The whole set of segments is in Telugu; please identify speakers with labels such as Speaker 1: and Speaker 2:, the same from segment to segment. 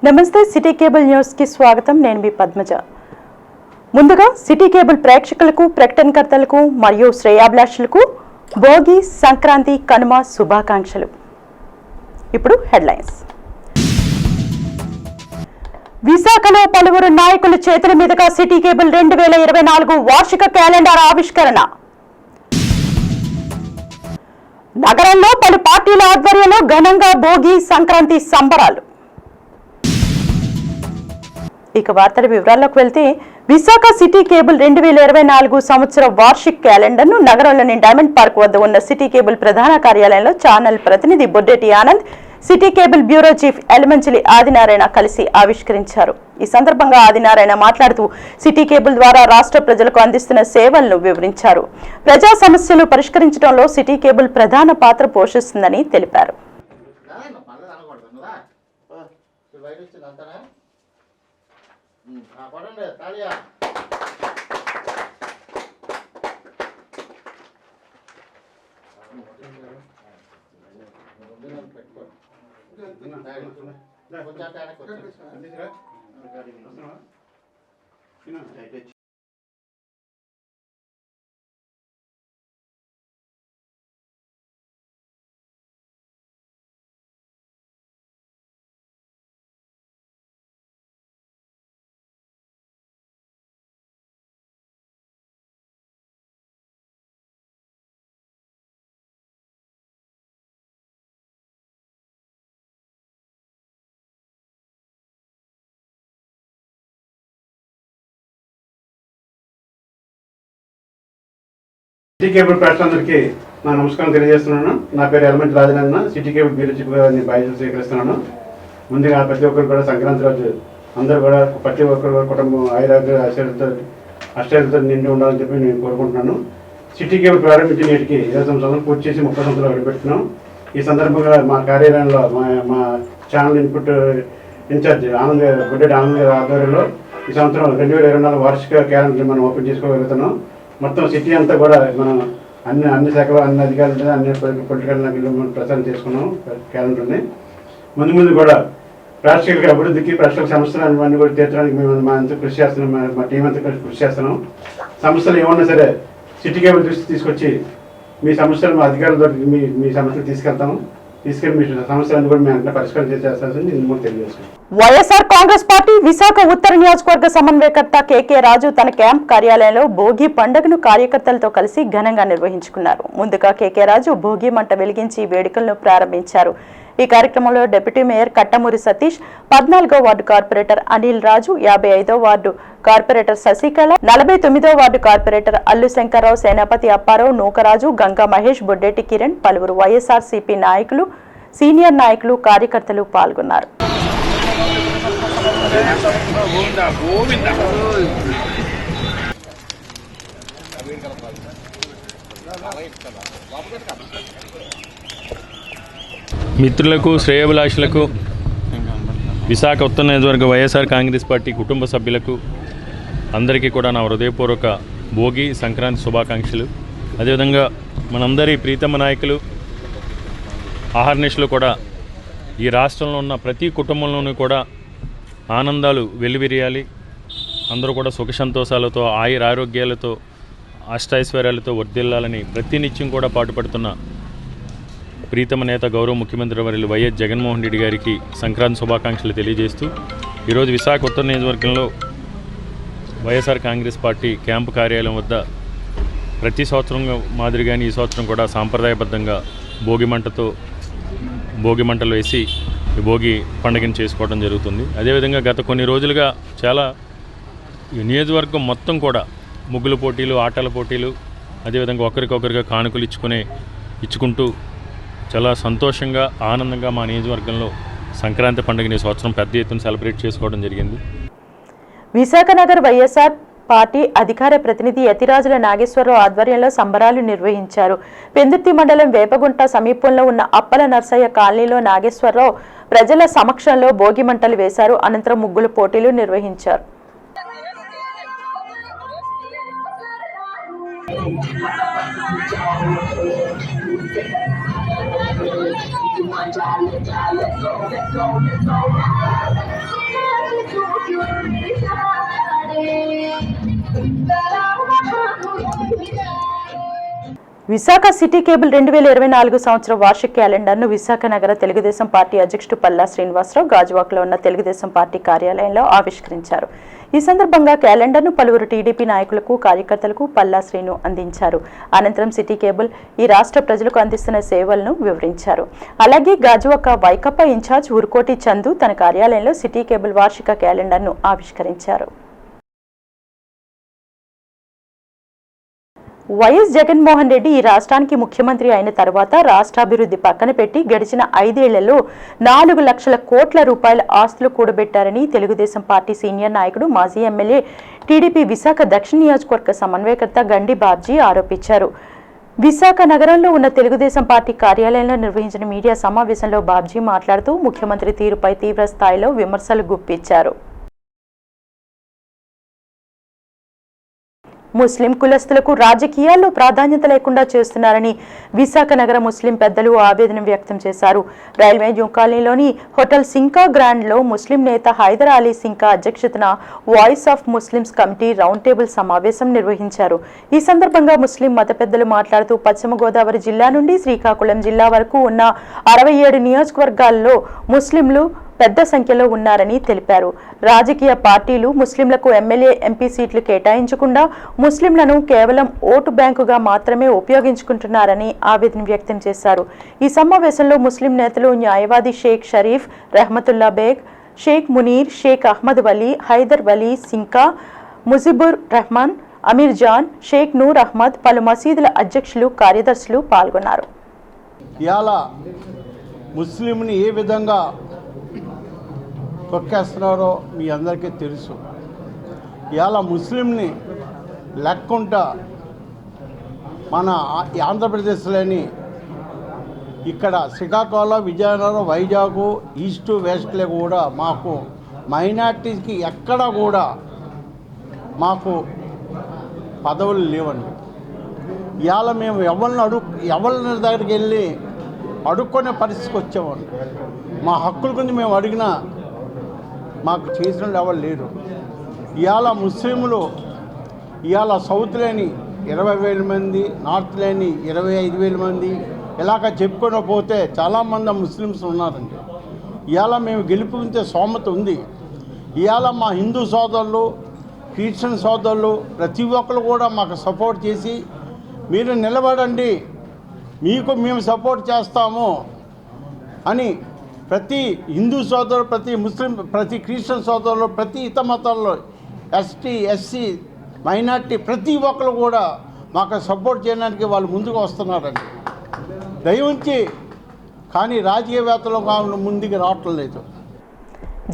Speaker 1: నమస్తే సిటీ కేబుల్ న్యూస్ కి స్వాగతం. నేను మీ పద్మజ. ముందుగా సిటీ కేబుల్ ప్రేక్షకులకు, ప్రకటనకర్తలకు మరియు శ్రేయాభిలాషులకు భోగి, సంక్రాంతి, కనుమ శుభాకాంక్షలు. ఇప్పుడు హెడ్లైన్స్. విశాఖలో పలువురు నాయకుల చేతుల మీదుగా సిటీ కేబుల్ 2024 వార్షిక క్యాలెండర్ ఆవిష్కరణ. నగరంలో పలు పార్టీల ఆధ్వర్యంలో ఘనంగా భోగి, సంక్రాంతి సంబరాలు. ఇక వార్తల వివరాల్లోకి వెళ్తే, విశాఖ సిటీ కేబుల్ 2024 సంవత్సర వార్షిక క్యాలెండర్ను నగరంలోని డైమండ్ పార్క్ వద్ద ఉన్న సిటీ కేబుల్ ప్రధాన కార్యాలయంలో ఛానల్ ప్రతినిధి Boddeti Anand, city cable bureau chief Elamanchili Adinarayana కలిసి ఆవిష్కరించారు. ఈ సందర్భంగా ఆదినారాయణ మాట్లాడుతూ సిటీ కేబుల్ ద్వారా రాష్ట్ర ప్రజలకు అందిస్తున్న సేవలను వివరించారు. ప్రజా సమస్యలు పరిష్కరించడంలో సిటీ కేబుల్ ప్రధాన పాత్ర పోషిస్తుందని తెలిపారు.
Speaker 2: సిటీ కేబుల్ ప్రేక్షకులందరికీ నా నమస్కారం తెలియజేస్తున్నాను. నా పేరు Elamanchi Rajanarayana. City cable bureau చీఫ్గా బాధ్యతలు స్వీకరిస్తున్నాను. ముందుగా ప్రతి ఒక్కరు కూడా సంక్రాంతి రోజు అందరూ కూడా ప్రతి ఒక్కరు కుటుంబం ఆయురాగ్య అష్టైలతో నిండి ఉండాలని చెప్పి నేను కోరుకుంటున్నాను. సిటీ కేబుల్ ప్రారంభించిన నేటికి 20 సంవత్సరాలు పూర్తి చేసి 30 సంవత్సరాలు అడుగుపెట్టినాం. ఈ సందర్భంగా మా కార్యాలయంలో మా channel input incharge Boddeti Anand గారి ఆధ్వర్యంలో ఈ సంవత్సరం 2024 వార్షిక క్యాలెండర్ మనం ఓపెన్ చేసుకోగలుగుతున్నాం. మొత్తం సిటీ అంతా కూడా మనం అన్ని శాఖలు, అన్ని అధికారులు, అన్ని పొలిటికల్ నాయకులు మనం ప్రచారం చేసుకున్నాం క్యాలెండర్ని. ముందు కూడా ప్రేక్షకుల అభివృద్ధికి, ప్రేక్షకుల సమస్యలు అన్నీ కూడా తీర్చడానికి మేము మా అంతా కృషి చేస్తున్నాం. మా టీం అంతా కృషి చేస్తున్నాం. సమస్యలు ఏమన్నా సరే సిటీ కేబుల్ దృష్టి తీసుకొచ్చి మీ సమస్యలు మా అధికారులతో మీ సమస్యలు తీసుకెళ్తాము. తీసుకెళ్లి మీ సమస్యలను కూడా మేము అంటే పరిష్కారం చేసేస్తామని నేను కూడా తెలియజేస్తున్నాను.
Speaker 1: వైఎస్ఆర్ కాంగ్రెస్ పార్టీ విశాఖ ఉత్తర నియోజకవర్గ సమన్వయకర్త కేకే రాజు తన క్యాంప్ కార్యాలయంలో భోగి పండుగను కార్యకర్తలతో కలిసి ఘనంగా నిర్వహించుకున్నారు. ముందుగా కేకే రాజు భోగి మంట వెలిగించి వేడుకలను ప్రారంభించారు. ఈ కార్యక్రమంలో డిప్యూటీ మేయర్ కట్టమూరి సతీష్, 14వ వార్డు కార్పొరేటర్ అనిల్ రాజు, 55వ వార్డు కార్పొరేటర్ శశికళ, 49వ వార్డు కార్పొరేటర్ అల్లు శంకర్రావు, సేనాపతి అప్పారావు, నూకరాజు, గంగా మహేష్, బొడ్డెటి కిరణ్, పలువురు వైఎస్ఆర్సీపీ నాయకులు, సీనియర్ నాయకులు, కార్యకర్తలు పాల్గొన్నారు.
Speaker 3: మిత్రులకు, శ్రేయోభిలాషులకు, విశాఖ ఉత్తర నియోజకవర్గ వైఎస్ఆర్ కాంగ్రెస్ పార్టీ కుటుంబ సభ్యులకు అందరికీ కూడా నా హృదయపూర్వక భోగి, సంక్రాంతి శుభాకాంక్షలు. అదేవిధంగా మనందరి ప్రీతమ నాయకులు ఆహర్నిశలు కూడా ఈ రాష్ట్రంలో ఉన్న ప్రతి కుటుంబంలోనూ కూడా ఆనందాలు వెల్లివిరియాలి. అందరూ కూడా సుఖ సంతోషాలతో, ఆరోగ్యాలతో, అష్టైశ్వర్యాలతో వర్ధిల్లాలని ప్రతినిత్యం కూడా పాటుపడుతున్న ప్రీతమ నేత, గౌరవ ముఖ్యమంత్రి వర్యులు వైఎస్ జగన్మోహన్ రెడ్డి గారికి సంక్రాంతి శుభాకాంక్షలు తెలియజేస్తూ ఈరోజు విశాఖ ఉత్తర నియోజకవర్గంలో వైఎస్ఆర్ కాంగ్రెస్ పార్టీ క్యాంపు కార్యాలయం వద్ద ప్రతి సంవత్సరం మాదిరిగానే ఈ సంవత్సరం కూడా సాంప్రదాయబద్ధంగా భోగి మంటలు వేసి ఈ భోగి పండుగను చేసుకోవడం జరుగుతుంది. అదేవిధంగా గత కొన్ని రోజులుగా చాలా నియోజకవర్గం మొత్తం కూడా ముగ్గుల పోటీలు, ఆటల పోటీలు, అదేవిధంగా ఒకరికొకరిగా కానుకలు ఇచ్చుకుంటూ చాలా సంతోషంగా, ఆనందంగా మా నియోజకవర్గంలో సంక్రాంతి పండుగని సంవత్సరం పెద్ద ఎత్తున సెలబ్రేట్ చేసుకోవడం జరిగింది.
Speaker 1: విశాఖ నగర్ వైఎస్ఆర్ పార్టీ అధికార ప్రతినిధి యతిరాజుల నాగేశ్వరరావు ఆధ్వర్యంలో సంబరాలు నిర్వహించారు. పెందుర్తి మండలం వేపగుంట సమీపంలో ఉన్న అప్పల నర్సయ్య కాలనీలో నాగేశ్వరరావు ప్రజల సమక్షంలో భోగి మంటలు వేశారు. అనంతరం ముగ్గుల పోటీలు నిర్వహించారు. విశాఖ సిటీ కేబుల్ 2024 సంవత్సరం వార్షిక క్యాలెండర్ను విశాఖ నగర తెలుగుదేశం పార్టీ అధ్యక్షుడు పల్లా శ్రీనివాసరావు గాజువాకలో ఉన్న తెలుగుదేశం పార్టీ కార్యాలయంలో ఆవిష్కరించారు. ఈ సందర్భంగా క్యాలెండర్ను పలువురు టీడీపీ నాయకులకు కార్యకర్తలకు పల్లా శ్రీను అందించారు. అనంతరం సిటీ కేబుల్ ఈ రాష్ట్ర ప్రజలకు అందిస్తున్న సేవలను వివరించారు. అలాగే గాజువాక వైకాపా ఇన్ఛార్జ్ ఉరుకోటి చందు తన కార్యాలయంలో సిటీ కేబుల్ వార్షిక క్యాలెండర్ను ఆవిష్కరించారు. వైఎస్ జగన్మోహన్ రెడ్డి ఈ రాష్ట్రానికి ముఖ్యమంత్రి అయిన తర్వాత రాష్ట్రాభివృద్ధి పక్కన పెట్టి గడిచిన 5 ఏళ్లలో 4 లక్షల కోట్ల రూపాయల ఆస్తులు కూడబెట్టారని తెలుగుదేశం పార్టీ సీనియర్ నాయకుడు మాజీ ఎమ్మెల్యే టీడీపీ విశాఖ దక్షిణ నియోజకవర్గ సమన్వయకర్త గండి బాబ్జీ ఆరోపించారు. విశాఖ నగరంలో ఉన్న తెలుగుదేశం పార్టీ కార్యాలయంలో నిర్వహించిన మీడియా సమావేశంలో బాబ్జీ మాట్లాడుతూ ముఖ్యమంత్రి తీరుపై తీవ్ర స్థాయిలో విమర్శలు గుప్పించారు. ముస్లిం కులస్తులకు రాజకీయాల్లో ప్రాధాన్యత లేకుండా చేస్తున్నారని విశాఖ నగర ముస్లిం పెద్దలు ఆవేదన వ్యక్తం చేశారు. రైల్వే జోన్ కాలనీలోని హోటల్ సింకా గ్రాండ్లో ముస్లిం నేత హైదర్ అలీ సింకా అధ్యక్షతన voice of Muslims committee round table సమావేశం నిర్వహించారు. ఈ సందర్భంగా ముస్లిం మత పెద్దలు మాట్లాడుతూ పశ్చిమ గోదావరి జిల్లా నుండి శ్రీకాకుళం జిల్లా వరకు ఉన్న 67 నియోజకవర్గాల్లో ముస్లింలు పెద్ద సంఖ్యలో ఉన్నారని తెలిపారు. రాజకీయ పార్టీలు ముస్లింలకు ఎమ్మెల్యే ఎంపీ సీట్లు కేటాయించకుండా ముస్లింలను కేవలం ఓటు బ్యాంకుగా మాత్రమే ఉపయోగించుకుంటున్నారని ఆవేదన వ్యక్తం చేశారు. ఈ సమావేశంలో ముస్లిం నేతలు న్యాయవాది షేక్ షరీఫ్, రెహమతుల్లా బేగ్, షేక్ మునీర్, షేక్ అహ్మద్ వలీ, హైదర్ వలీ సింకా, ముజిబుర్ రెహమాన్, అమీర్ జాన్, షేక్ నూర్ అహ్మద్, పలు మసీదుల అధ్యక్షులు, కార్యదర్శులు పాల్గొన్నారు.
Speaker 4: ముస్లింని ఏ విధంగా తొక్కేస్తున్నారో మీ అందరికీ తెలుసు. ఇవాళ ముస్లింని లెక్కుంటా మన ఆంధ్రప్రదేశ్లోని ఇక్కడ శ్రీకాకుళం, విజయనగరం, వైజాగ్, ఈస్ట్ వెస్ట్లో కూడా మాకు మైనార్టీకి ఎక్కడ కూడా మాకు పదవులు లేవండి. ఇవాళ మేము ఎవరిని దగ్గరికి వెళ్ళి అడుక్కునే పరిస్థితికి వచ్చామండి. మా హక్కుల గురించి మేము అడిగినా మాకు చేసిన ఎవరు లేరు. ఇవాళ ముస్లింలు ఇవాళ సౌత్ లేని 20,000 మంది, నార్త్ లేని 25,000 మంది ఇలాగ చెప్పుకొని పోతే చాలామంది ముస్లిమ్స్ ఉన్నారండి. ఇవాళ మేము గెలుపుంచే స్తోమత ఉంది. ఇవాళ మా హిందూ సోదరులు, క్రిస్టియన్ సోదరులు ప్రతి ఒక్కరు కూడా మాకు సపోర్ట్ చేసి మీరు నిలబడండి, మీకు మేము సపోర్ట్ చేస్తాము అని ప్రతి హిందూ సోదరులు, ప్రతి ముస్లిం, ప్రతి క్రిస్టియన్ సోదరులు, ప్రతి ఇతర మతాల్లో ఎస్టీ, ఎస్సీ, మైనార్టీ ప్రతి ఒక్కరు కూడా మాకు సపోర్ట్ చేయడానికి వాళ్ళు ముందుకు వస్తున్నారండి. దయవుంచి కానీ రాజకీయవేత్తలు ముందుకు రావట్లేదు.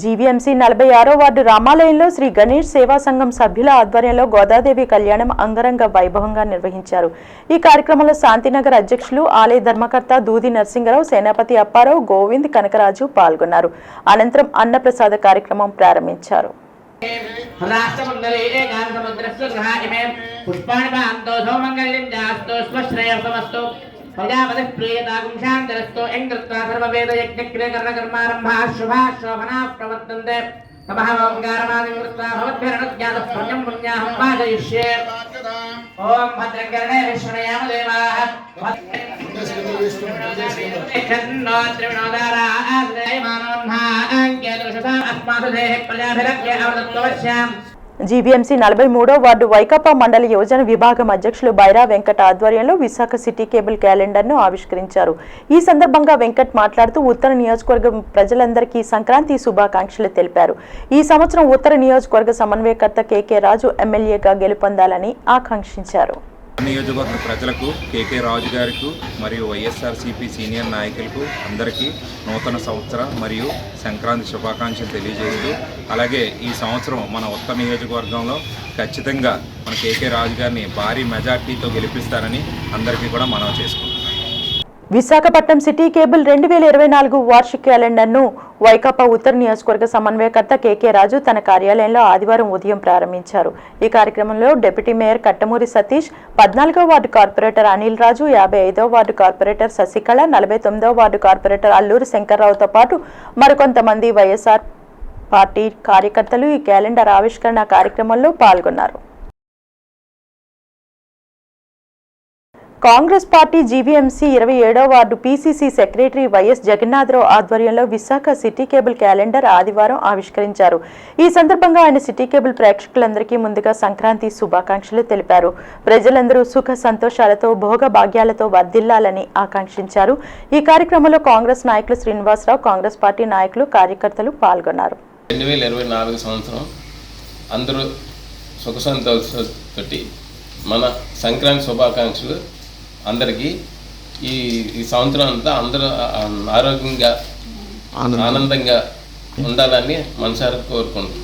Speaker 1: జీవీఎంసీ 46వ వార్డు రామాలయంలో శ్రీ గణేష్ సేవా సంఘం సభ్యుల ఆధ్వర్యంలో గోదాదేవి కళ్యాణం అంగరంగ వైభవంగా నిర్వహించారు. ఈ కార్యక్రమంలో శాంతినగర్ అధ్యక్షులు, ఆలయ ధర్మకర్త దూది నరసింగరావు, సేనాపతి అప్పారావు, గోవింద్, కనకరాజు పాల్గొన్నారు. అనంతరం అన్నప్రసాద కార్యక్రమం ప్రారంభించారు.
Speaker 5: ప్రజాపతి ప్రియతాగుం శాంతిరస్తో ఇంద్రత్వా సర్వవేద యజ్ఞక్రియకరణకర్మారంభా శుభా శోభనా ప్రవర్తంతే తమః ఓంకారనాది వృత్తా భవద్భిరణజ్ఞాత పుణ్యం పుణ్యాహం వాదయిష్యే. ఓం భద్రంకరణే విష్ణుయామ దేవాః కన్నో త్రివినోదారా ఆశ్రయమానోన్హా అంకేతుషతా అస్మాసు దేహే ప్రజాభిరజ్ఞ అవదత్వశ్యాం.
Speaker 1: జీవీఎంసీ 43వ వార్డు వైకాపా మండల యోజన విభాగం అధ్యక్షులు బైరా వెంకట ఆధ్వర్యంలో విశాఖ సిటీ కేబుల్ క్యాలెండర్ను ఆవిష్కరించారు. ఈ సందర్భంగా వెంకట్ మాట్లాడుతూ ఉత్తర నియోజకవర్గం ప్రజలందరికీ సంక్రాంతి శుభాకాంక్షలు తెలిపారు. ఈ సంవత్సరం ఉత్తర నియోజకవర్గ సమన్వయకర్త కేకే రాజు ఎమ్మెల్యేగా గెలుపొందాలని ఆకాంక్షించారు.
Speaker 6: నియోజకవర్గ ప్రజలకు, కేకే రాజు గారికి మరియు వైఎస్ఆర్సీపీ సీనియర్ నాయకులకు అందరికీ నూతన సంవత్సర మరియు సంక్రాంతి శుభాకాంక్షలు తెలియజేస్తూ, అలాగే ఈ సంవత్సరం మన ఉత్తర నియోజకవర్గంలో ఖచ్చితంగా మన కేకే రాజు గారిని భారీ మెజార్టీతో గెలిపిస్తారని అందరికీ కూడా మనవి చేసుకుంటున్నాం.
Speaker 1: విశాఖపట్నం సిటీ కేబుల్ 2024 వార్షిక క్యాలెండర్ను వైకాపా ఉత్తర నియోజకవర్గ సమన్వయకర్త కేకే రాజు తన కార్యాలయంలో ఆదివారం ఉదయం ప్రారంభించారు. ఈ కార్యక్రమంలో డిప్యూటీ మేయర్ కట్టమూరి సతీష్, 14వ వార్డు కార్పొరేటర్ అనిల్ రాజు, 55వ వార్డు కార్పొరేటర్ శశికళ, 49వ వార్డు కార్పొరేటర్ అల్లూరి శంకర్రావుతో పాటు మరికొంతమంది వైఎస్ఆర్ పార్టీ కార్యకర్తలు ఈ క్యాలెండర్ ఆవిష్కరణ కార్యక్రమంలో పాల్గొన్నారు. కాంగ్రెస్ పార్టీ జీవీఎంసీ 27వ ward PCC secretary YS Jagannatharao ఆధ్వర్యంలో విశాఖ సిటీ కేబుల్ క్యాలెండర్ ఆదివారం ఆవిష్కరించారు. ఈ సందర్భంగా ఆయన సిటీ కేబుల్ ప్రేక్షకులందరికీ ముందుగా సంక్రాంతి శుభాకాంక్షలు తెలిపారు. ప్రజలందరూ సుఖ సంతోషాలతో భోగ భాగ్యాలతో వర్ధిల్లాలని ఆకాంక్షించారు. ఈ కార్యక్రమంలో కాంగ్రెస్ నాయకులు శ్రీనివాసరావు, కాంగ్రెస్ పార్టీ నాయకులు, కార్యకర్తలు పాల్గొన్నారు.
Speaker 7: 2024 సంవత్సరం అందరూ సుఖ సంతోషాలతోటి మన సంక్రాంతి శుభాకాంక్షలు అందరికీ. ఈ సంవత్సరం అంతా అందరూ ఆరోగ్యంగా ఆనందంగా ఉండాలని మనసారా కోరుకుంటున్నాను.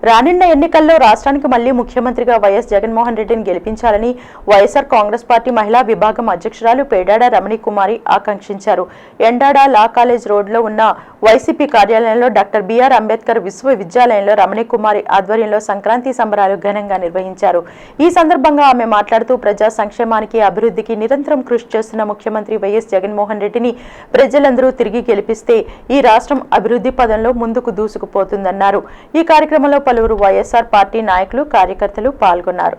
Speaker 1: రానున్న ఎన్నికల్లో రాష్ట్రానికి మళ్లీ ముఖ్యమంత్రిగా వైఎస్ జగన్మోహన్ రెడ్డిని గెలిపించాలని వైఎస్ఆర్ కాంగ్రెస్ పార్టీ మహిళా విభాగం అధ్యక్షురాలు పేడాడ రమణి కుమారి ఆకాంక్షించారు. ఎండాడ లా కాలేజ్ రోడ్లో ఉన్న వైసీపీ కార్యాలయంలో డాక్టర్ బిఆర్ అంబేద్కర్ విశ్వవిద్యాలయంలో రమణి కుమారి ఆధ్వర్యంలో సంక్రాంతి సంబరాలు ఘనంగా నిర్వహించారు. ఈ సందర్భంగా ఆమె మాట్లాడుతూ ప్రజా సంక్షేమానికి, అభివృద్ధికి నిరంతరం కృషి చేస్తున్న ముఖ్యమంత్రి వైఎస్ జగన్మోహన్ రెడ్డిని ప్రజలందరూ తిరిగి గెలిపిస్తే ఈ రాష్ట్రం అభివృద్ధి పదంలో ముందుకు దూసుకుపోతుందన్నారు. ఈ కార్యక్రమంలో పలువురు వైఎస్ఆర్ పార్టీ నాయకులు, కార్యకర్తలు పాల్గొన్నారు.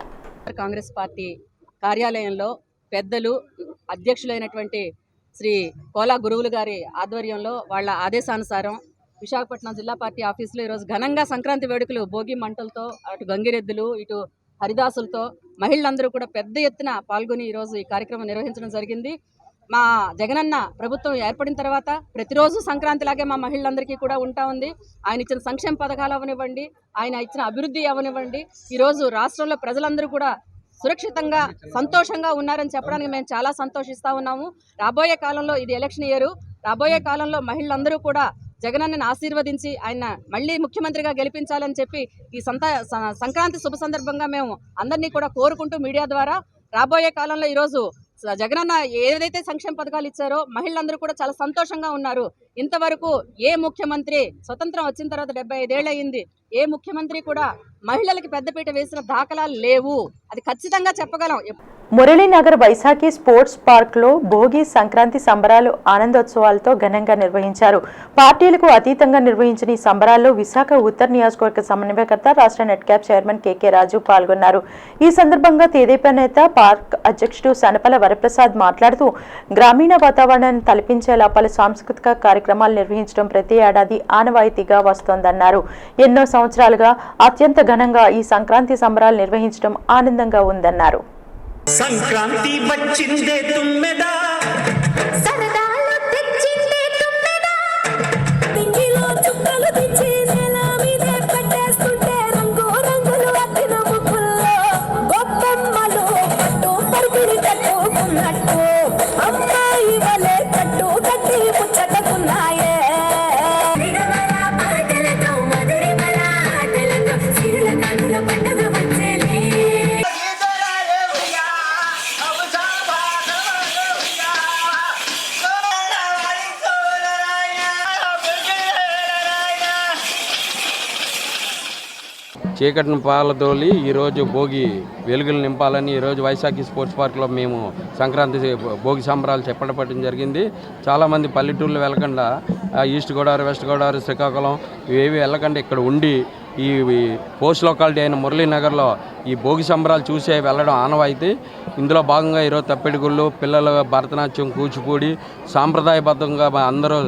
Speaker 8: కాంగ్రెస్ పార్టీ కార్యాలయంలో పెద్దలు, అధ్యక్షులైనటువంటి శ్రీ కోలా గురువులు గారి ఆధ్వర్యంలో వాళ్ళ ఆదేశానుసారం విశాఖపట్నం జిల్లా పార్టీ ఆఫీసులో ఈరోజు ఘనంగా సంక్రాంతి వేడుకలు భోగి మంటలతో, అటు గంగిరెద్దులు, ఇటు హరిదాసులతో మహిళలందరూ కూడా పెద్ద ఎత్తున పాల్గొని ఈరోజు ఈ కార్యక్రమం నిర్వహించడం జరిగింది. మా జగనన్న ప్రభుత్వం ఏర్పడిన తర్వాత ప్రతిరోజు సంక్రాంతిలాగే మా మహిళలందరికీ కూడా ఉంటా ఉంది. ఆయన ఇచ్చిన సంక్షేమ పథకాలు అవనివ్వండి, ఆయన ఇచ్చిన అభివృద్ధి అవనివ్వండి, ఈరోజు రాష్ట్రంలో ప్రజలందరూ కూడా సురక్షితంగా, సంతోషంగా ఉన్నారని చెప్పడానికి మేము చాలా సంతోషిస్తూ ఉన్నాము. రాబోయే కాలంలో ఇది ఎలక్షన్ ఇయర్, రాబోయే కాలంలో మహిళలందరూ కూడా జగనన్నని ఆశీర్వదించి ఆయన మళ్ళీ ముఖ్యమంత్రిగా గెలిపించాలని చెప్పి ఈ సంక్రాంతి శుభ సందర్భంగా మేము అందరినీ కూడా కోరుకుంటూ మీడియా ద్వారా రాబోయే కాలంలో ఈరోజు జగనన్న ఏదైతే సంక్షేమ పథకాలు ఇచ్చారో మహిళలందరూ కూడా చాలా సంతోషంగా ఉన్నారు. ఇంతవరకు ఏ ముఖ్యమంత్రి, స్వతంత్రం వచ్చిన తర్వాత 75 ఏళ్ళు అయింది, ఏ ముఖ్యమంత్రి కూడా మహిళలకి పెద్దపీట వేసిన దాఖలాలు లేవు. అది ఖచ్చితంగా చెప్పగలం.
Speaker 1: మురళీనగర్ వైశాఖి స్పోర్ట్స్ పార్క్లో భోగి సంక్రాంతి సంబరాలు ఆనందోత్సవాలతో ఘనంగా నిర్వహించారు. పార్టీలకు అతీతంగా నిర్వహించిన ఈ సంబరాల్లో విశాఖ ఉత్తర నియోజకవర్గ సమన్వయకర్త, రాష్ట్ర నెట్ క్యాప్ చైర్మన్ కేకే రాజు పాల్గొన్నారు. ఈ సందర్భంగా తెదేపా నేత, పార్క్ అధ్యక్షుడు సనపల వరప్రసాద్ మాట్లాడుతూ గ్రామీణ వాతావరణాన్ని తలపించేలా పలు సాంస్కృతిక కార్యక్రమాలు నిర్వహించడం ప్రతి ఏడాది ఆనవాయితీగా వస్తోందన్నారు. ఎన్నో సంవత్సరాలుగా అత్యంత ఘనంగా ఈ సంక్రాంతి సంబరాలు నిర్వహించడం ఆనందంగా ఉందన్నారు.
Speaker 9: సంక్రాంతి వచ్చిందే తుమ్మెదా, సరదాలు తెచ్చిందే తుమ్మెదా, పింగిలో చుక్కలు తెచ్చి నేల మీదే పెట్టేస్తుంటే రంగు రంగులు అద్దిన ముగ్గుల్లో గొప్పమ్మలు పట్టు పరుగుని కట్టుకున్నట్టు అమ్మాయి వలె కట్టు కట్టి ముచ్చటకున్నాయే.
Speaker 7: చీకటిని పాలతోలి ఈరోజు భోగి వెలుగులు నింపాలని ఈరోజు వైశాఖి స్పోర్ట్స్ పార్క్లో మేము సంక్రాంతి భోగి సంబరాలు చెప్పడం జరిగింది. చాలామంది పల్లెటూళ్ళు వెళ్ళకుండా ఈస్ట్ గోదావరి, వెస్ట్ గోదావరి, శ్రీకాకుళం ఇవేవి వెళ్ళకుండా ఇక్కడ ఉండి ఈ పోస్ట్ లొకాలిటీ అయిన మురళీనగర్లో ఈ భోగి సంబరాలు చూసే వెళ్ళడం ఆనవాయితీ. ఇందులో భాగంగా ఈరోజు తప్పెడుగుళ్ళు, పిల్లల భరతనాట్యం, కూచిపూడి సాంప్రదాయబద్ధంగా అందరూ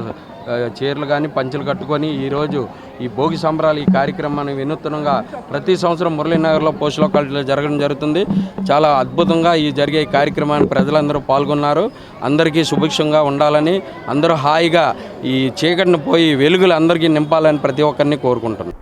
Speaker 7: చీరలు కానీ పంచులు కట్టుకొని ఈరోజు ఈ భోగి సంబరాలు ఈ కార్యక్రమాన్ని వినూత్నంగా ప్రతి సంవత్సరం మురళీనగర్లో పోస్ట్ లొకాలిటీలో జరగడం జరుగుతుంది. చాలా అద్భుతంగా ఈ జరిగే ఈ కార్యక్రమాన్ని ప్రజలందరూ పాల్గొన్నారు. అందరికీ సుభిక్షంగా ఉండాలని, అందరూ హాయిగా ఈ చీకటిని పోయి వెలుగులు అందరికీ నింపాలని ప్రతి ఒక్కరిని కోరుకుంటున్నాను.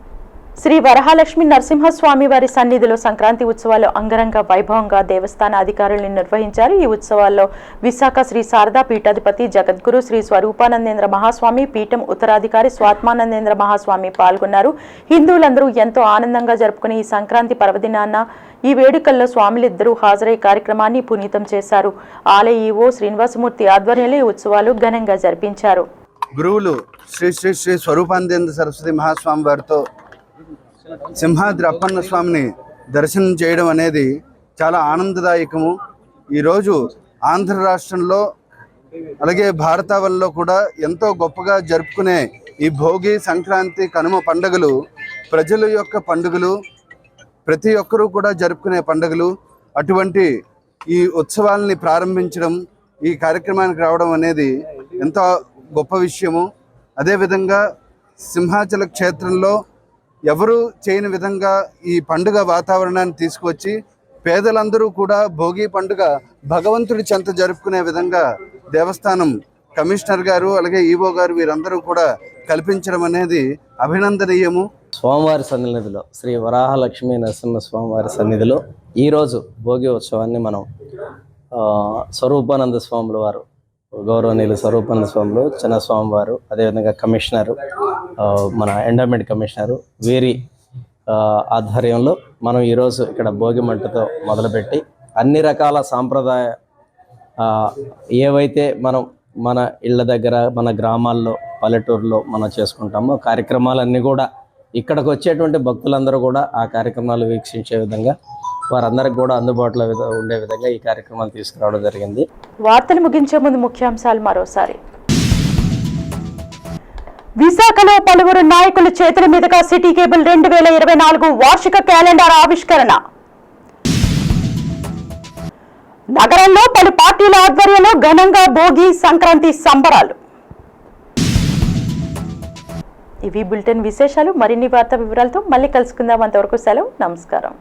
Speaker 1: శ్రీ వరహాలక్ష్మి నరసింహస్వామి వారి సన్నిధిలో సంక్రాంతి ఉత్సవాలు అంగరంగ వైభవంగా దేవస్థాన అధికారులు నిర్వహించారు. ఈ ఉత్సవాల్లో విశాఖ శ్రీ శారదా పీఠాధిపతి జగద్గురు శ్రీ స్వరూపానందేంద్ర మహాస్వామి, పీఠం ఉత్తరాధికారి స్వాత్మానందేంద్ర మహాస్వామి పాల్గొన్నారు. హిందువులందరూ ఎంతో ఆనందంగా జరుపుకునే ఈ సంక్రాంతి పర్వదినాన ఈ వేడుకల్లో స్వాములిద్దరూ హాజరై కార్యక్రమాన్ని పునీతం చేశారు. ఆలయ ఈవో శ్రీనివాసమూర్తి ఆధ్వర్యంలో ఈ ఉత్సవాలు ఘనంగా జరిపించారు.
Speaker 10: గురువులు శ్రీ శ్రీ శ్రీ స్వరూపానందేంద్ర సరస్వతి మహాస్వామి వారితో సింహాద్రి అప్పన్న స్వామిని దర్శనం చేయడం అనేది చాలా ఆనందదాయకము. ఈరోజు ఆంధ్ర రాష్ట్రంలో అలాగే భారతావనిలో కూడా ఎంతో గొప్పగా జరుపుకునే ఈ భోగి, సంక్రాంతి, కనుమ పండుగలు ప్రజల యొక్క పండుగలు, ప్రతి ఒక్కరూ కూడా జరుపుకునే పండుగలు. అటువంటి ఈ ఉత్సవాలని ప్రారంభించడం, ఈ కార్యక్రమానికి రావడం అనేది ఎంతో గొప్ప విషయము. అదేవిధంగా సింహాచల క్షేత్రంలో ఎవరు చేయని విధంగా ఈ పండుగ వాతావరణాన్ని తీసుకువచ్చి పేదలందరూ కూడా భోగి పండుగ భగవంతుడి చెంత జరుపుకునే విధంగా దేవస్థానం కమిషనర్ గారు అలాగే ఈవో గారు వీరందరూ కూడా కల్పించడం అనేది అభినందనీయము.
Speaker 11: స్వామివారి సన్నిధిలో శ్రీ వరాహలక్ష్మీ నరసింహ స్వామివారి సన్నిధిలో ఈరోజు భోగి ఉత్సవాన్ని మనం స్వరూపానంద స్వాముల వారు, గౌరవనీయులు స్వరూపానంద స్వాములు, చిన్నస్వామి వారు, అదేవిధంగా కమిషనరు, మన ఎండోమెంట్ కమిషనరు వీరి ఆధ్వర్యంలో మనం ఈరోజు ఇక్కడ భోగి మంటతో మొదలుపెట్టి అన్ని రకాల సాంప్రదాయ ఏవైతే మనం మన ఇళ్ళ దగ్గర, మన గ్రామాల్లో, పల్లెటూరులో మనం చేసుకుంటామో కార్యక్రమాలన్నీ కూడా ఇక్కడికి వచ్చేటువంటి భక్తులందరూ కూడా ఆ కార్యక్రమాలు వీక్షించే విధంగా వారందరికి కూడా అందుబాటులో ఉండే విధంగా ఈ కార్యక్రమాలు తీసుకురావడం జరిగింది.
Speaker 1: వార్తలు ముగించే ముందు ముఖ్యాంశాలు మరోసారి. విశాఖలో పలువురు నాయకుల చేతుల మీదుగా సిటీ కేబుల్ 2024 వార్షిక క్యాలెండర్ ఆవిష్కరణ. నగరంలో పలు పార్టీల ఆధ్వర్యంలో ఘనంగా భోగి, సంక్రాంతి సంబరాలు. ఇవి బులెటిన్ విశేషాలు. మరిన్ని వార్తా వివరాలతో మళ్ళీ కలుసుకుందాం. అంతవరకు సెలవు. నమస్కారం.